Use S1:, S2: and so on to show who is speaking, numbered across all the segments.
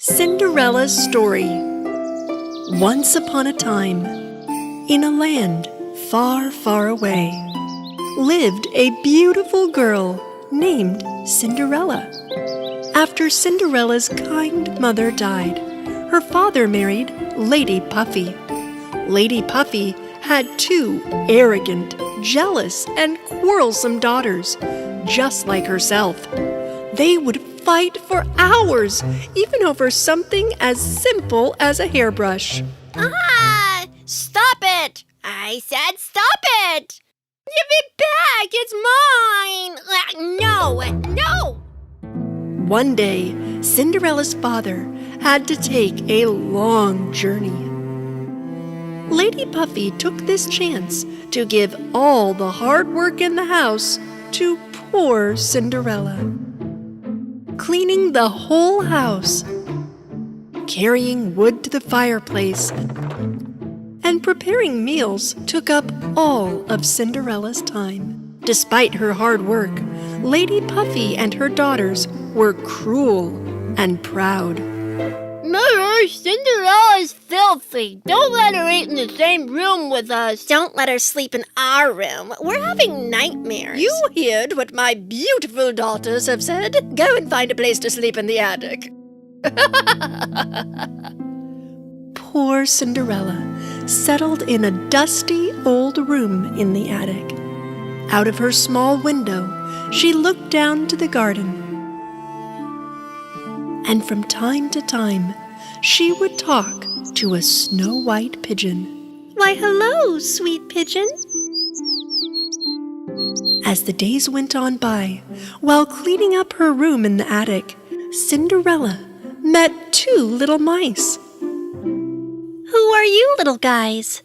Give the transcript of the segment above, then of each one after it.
S1: Cinderella's story. Once upon a time, in a land far, far away, lived a beautiful girl named Cinderella. After Cinderella's kind mother died, her father married Lady Puffy. Lady Puffy had two arrogant, jealous, and quarrelsome daughters, just like herself. They would fight for hours, even over something as simple as a hairbrush.
S2: Ah! Stop it! I said stop it! Give it back! It's mine! No!
S1: One day, Cinderella's father had to take a long journey. Lady Puffy took this chance to give all the hard work in the house to poor Cinderella. Cleaning the whole house, carrying wood to the fireplace, and preparing meals took up all of Cinderella's time. Despite her hard work, Lady Puffy and her daughters were cruel and proud.
S2: Mother, Cinderella is filthy. Don't let her eat in the same room with us. Don't let her sleep in our room. We're having nightmares.
S1: You heard what my beautiful daughters have said. Go and find a place to sleep in the attic. Poor Cinderella settled in a dusty old room in the attic. Out of her small window, she looked down to the garden. And from time to time, she would talk to a snow-white pigeon. "Why, hello, sweet pigeon." As the days went on by, while cleaning up her room in the attic, Cinderella met two little mice. "Who are you little guys?"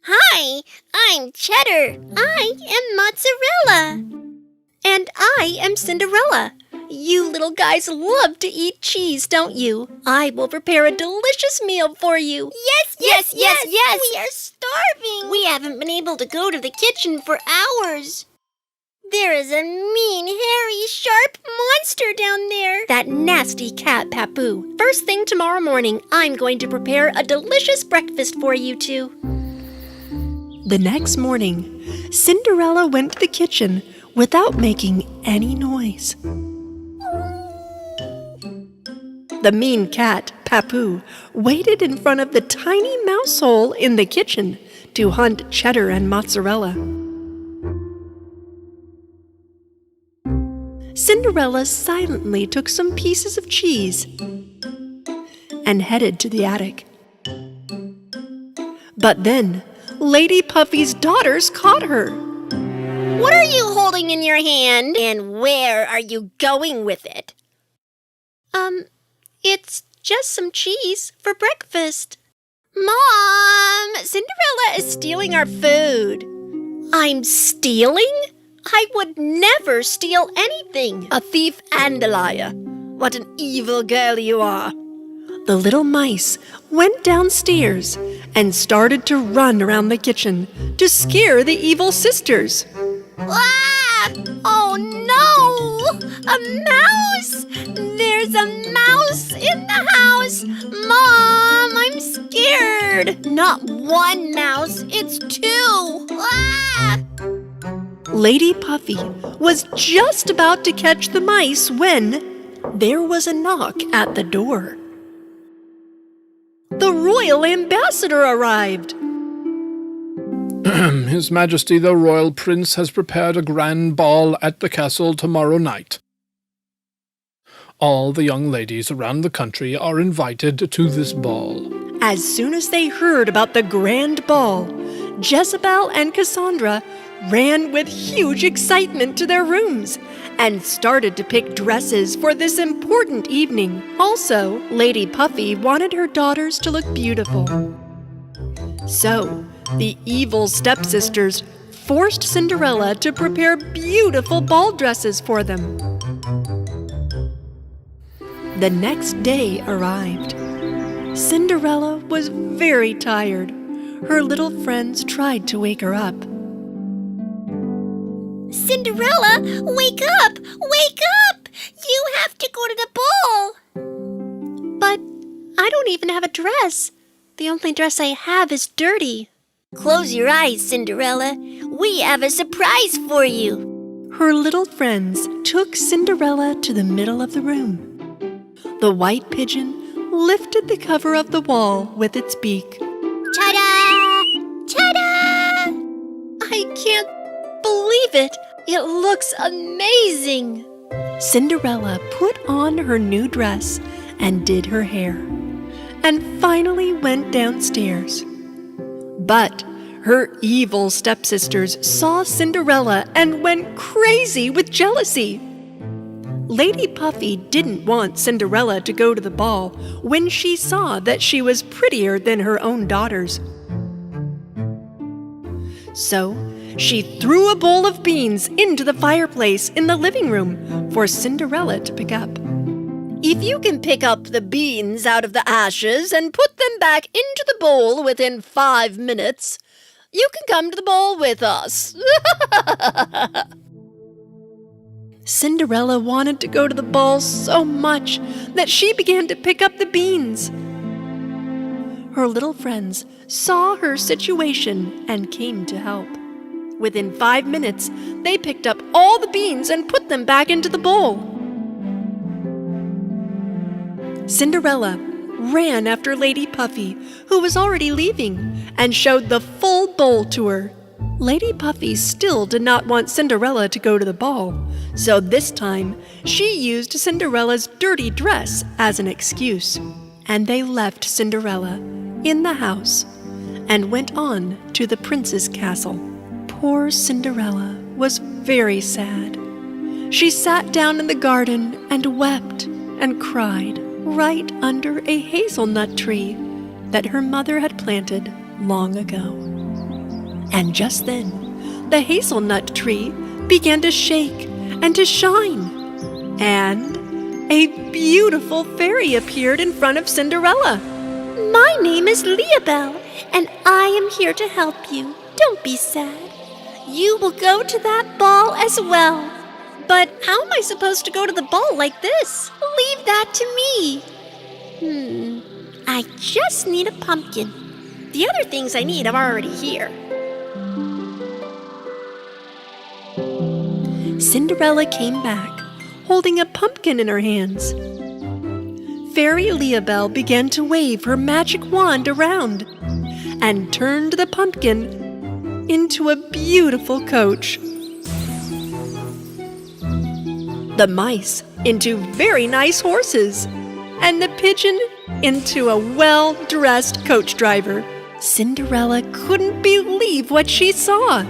S2: Hi, I'm Cheddar. I am Mozzarella.
S1: "And I am Cinderella. You little guys love to eat cheese, don't you? I will prepare a delicious meal for you."
S2: Yes.
S1: Yes.
S2: We are starving. We haven't been able to go to the kitchen for hours. There is a mean, hairy, sharp monster down there.
S1: "That nasty cat, Papu. First thing tomorrow morning, I'm going to prepare a delicious breakfast for you two." The next morning, Cinderella went to the kitchen without making any noise. The mean cat, Papu, waited in front of the tiny mouse hole in the kitchen to hunt Cheddar and Mozzarella. Cinderella silently took some pieces of cheese and headed to the attic. But then, Lady Puffy's daughters caught her.
S2: What are you holding in your hand? And where are you going with it?
S1: It's just some cheese for breakfast."
S2: Mom! Cinderella is stealing our food.
S1: "I'm stealing? I would never steal anything.
S2: A thief and a liar. What an evil girl you are.
S1: The little mice went downstairs and started to run around the kitchen to scare the evil sisters.
S2: Ah! Oh no! A mouse! There's a mouse in the house! Mom, I'm scared! Not one mouse, it's two! Ah!
S1: Lady Puffy was just about to catch the mice when there was a knock at the door. The royal ambassador arrived.
S3: His Majesty the Royal Prince has prepared a grand ball at the castle tomorrow night. All the young ladies around the country are invited to this ball.
S1: As soon as they heard about the grand ball, Jezebel and Cassandra ran with huge excitement to their rooms and started to pick dresses for this important evening. Also, Lady Puffy wanted her daughters to look beautiful. So, the evil stepsisters forced Cinderella to prepare beautiful ball dresses for them. The next day arrived. Cinderella was very tired. Her little friends tried to wake her up.
S2: Cinderella, wake up! Wake up! You have to go to the ball!
S1: But don't even have a dress. The only dress I have is dirty."
S2: Close your eyes, Cinderella. We have a surprise for you.
S1: Her little friends took Cinderella to the middle of the room. The white pigeon lifted the cover of the wall with its beak.
S2: Ta-da! Ta-da!
S1: I can't believe it. It looks amazing. Cinderella put on her new dress and did her hair, and finally went downstairs. But her evil stepsisters saw Cinderella and went crazy with jealousy. Lady Puffy didn't want Cinderella to go to the ball when she saw that she was prettier than her own daughters. So she threw a bowl of beans into the fireplace in the living room for Cinderella to pick up. "If you can pick up the beans out of the ashes and put them back into the bowl within 5 minutes, you can come to the ball with us." Cinderella wanted to go to the ball so much that she began to pick up the beans. Her little friends saw her situation and came to help. Within 5 minutes, they picked up all the beans and put them back into the bowl. Cinderella ran after Lady Puffy, who was already leaving, and showed the full bowl to her. Lady Puffy still did not want Cinderella to go to the ball, so this time she used Cinderella's dirty dress as an excuse. And they left Cinderella in the house and went on to the prince's castle. Poor Cinderella was very sad. She sat down in the garden and wept and cried right under a hazelnut tree that her mother had planted long ago. And just then, the hazelnut tree began to shake and to shine, and a beautiful fairy appeared in front of Cinderella.
S2: My name is Leabelle, and I am here to help you. Don't be sad. You will go to that ball as well.
S1: But how am I supposed to go to the ball like this?
S2: Leave that to me. I just need a pumpkin.
S1: The other things I need are already here. Cinderella came back, holding a pumpkin in her hands. Fairy Leabelle began to wave her magic wand around and turned the pumpkin into a beautiful coach. The mice into very nice horses, and the pigeon into a well-dressed coach driver. Cinderella couldn't believe what she saw.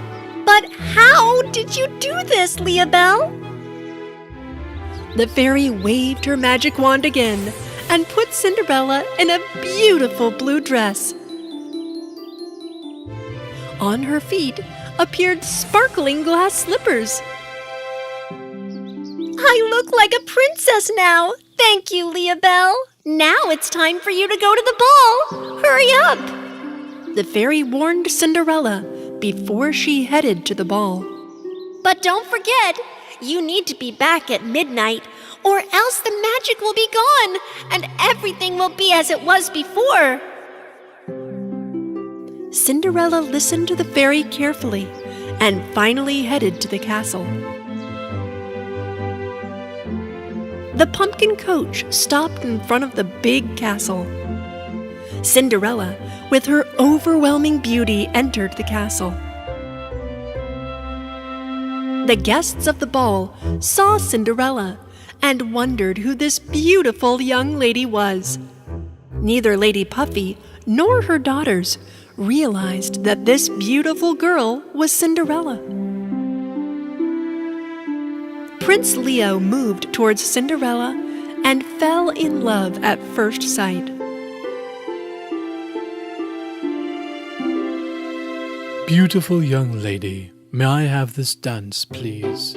S2: But how did you do this, Leabelle?
S1: The fairy waved her magic wand again and put Cinderella in a beautiful blue dress. On her feet appeared sparkling glass slippers.
S2: I look like a princess now. Thank you, Leabelle. Now it's time for you to go to the ball. Hurry up.
S1: The fairy warned Cinderella before she headed to the ball.
S2: But don't forget, you need to be back at midnight, or else the magic will be gone, and everything will be as it was before.
S1: Cinderella listened to the fairy carefully and finally headed to the castle. The pumpkin coach stopped in front of the big castle. Cinderella, with her overwhelming beauty, entered the castle. The guests of the ball saw Cinderella and wondered who this beautiful young lady was. Neither Lady Puffy nor her daughters realized that this beautiful girl was Cinderella. Prince Leo moved towards Cinderella and fell in love at first sight.
S3: Beautiful young lady, may I have this dance, please?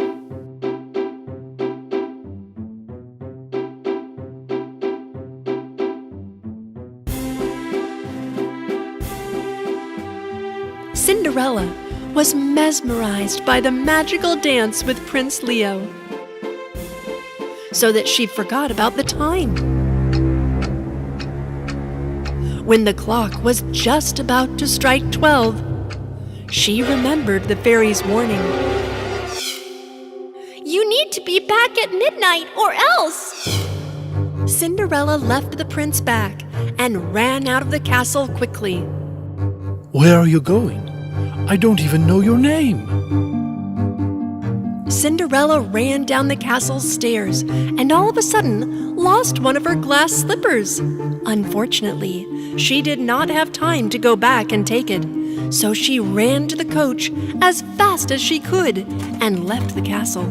S1: Cinderella was mesmerized by the magical dance with Prince Leo, so that she forgot about the time. When the clock was just about to strike 12, she remembered the fairy's warning.
S2: You need to be back at midnight or else.
S1: Cinderella left the prince back and ran out of the castle quickly.
S3: Where are you going? I don't even know your name.
S1: Cinderella ran down the castle's stairs and all of a sudden lost one of her glass slippers. Unfortunately, she did not have time to go back and take it, so she ran to the coach as fast as she could and left the castle.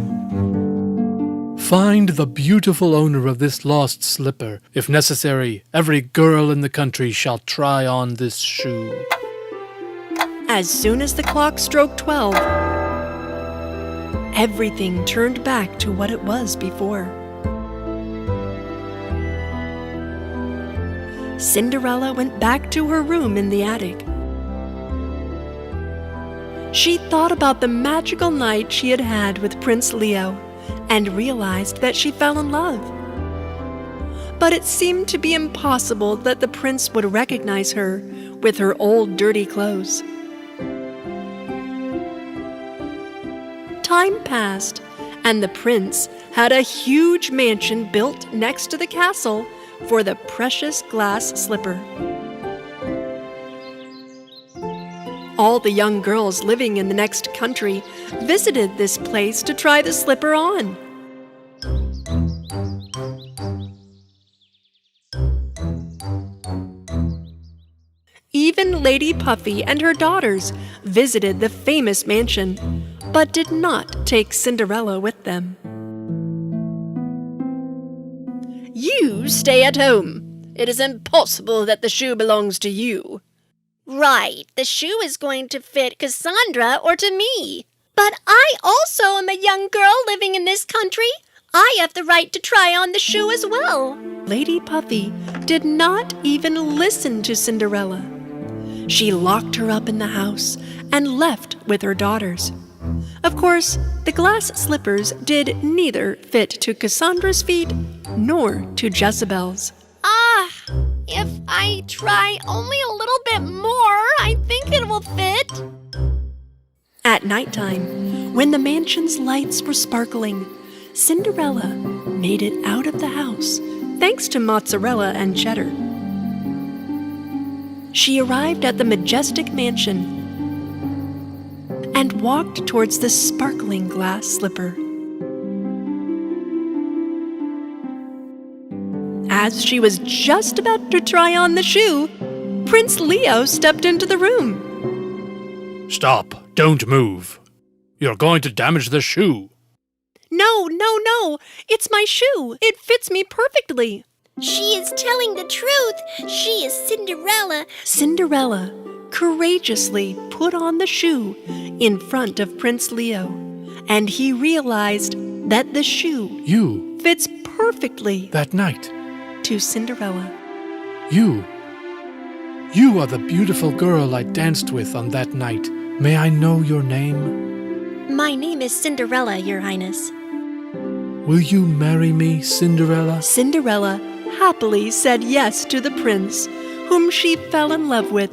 S3: Find the beautiful owner of this lost slipper. If necessary, every girl in the country shall try on this shoe.
S1: As soon as the clock struck 12, everything turned back to what it was before. Cinderella went back to her room in the attic. She thought about the magical night she had had with Prince Leo and realized that she fell in love. But it seemed to be impossible that the prince would recognize her with her old dirty clothes. Time passed, and the prince had a huge mansion built next to the castle for the precious glass slipper. All the young girls living in the next country visited this place to try the slipper on. Even Lady Puffy and her daughters visited the famous mansion, but did not take Cinderella with them. You stay at home. It is impossible that the shoe belongs to you.
S2: Right, the shoe is going to fit Cassandra or to me. But I also am a young girl living in this country. I have the right to try on the shoe as well.
S1: Lady Puffy did not even listen to Cinderella. She locked her up in the house and left with her daughters. Of course, the glass slippers did neither fit to Cassandra's feet nor to Jezebel's.
S2: If I try only a little bit more, I think it will fit.
S1: At nighttime, when the mansion's lights were sparkling, Cinderella made it out of the house, thanks to mozzarella and cheddar. She arrived at the majestic mansion and walked towards the sparkling glass slipper. As she was just about to try on the shoe, Prince Leo stepped into the room.
S3: Stop! Don't move! You're going to damage the shoe.
S1: No, it's my shoe. It fits me perfectly.
S2: She is telling the truth. She is Cinderella.
S1: Cinderella courageously put on the shoe in front of Prince Leo, and he realized that the shoe fits perfectly
S3: that night
S1: to Cinderella.
S3: You are the beautiful girl I danced with on that night. May I know your name?
S2: My name is Cinderella, Your Highness.
S3: Will you marry me, Cinderella?
S1: Cinderella happily said yes to the prince, whom she fell in love with.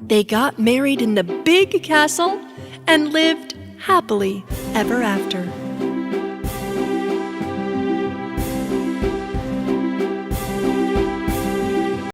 S1: They got married in the big castle and lived happily ever after.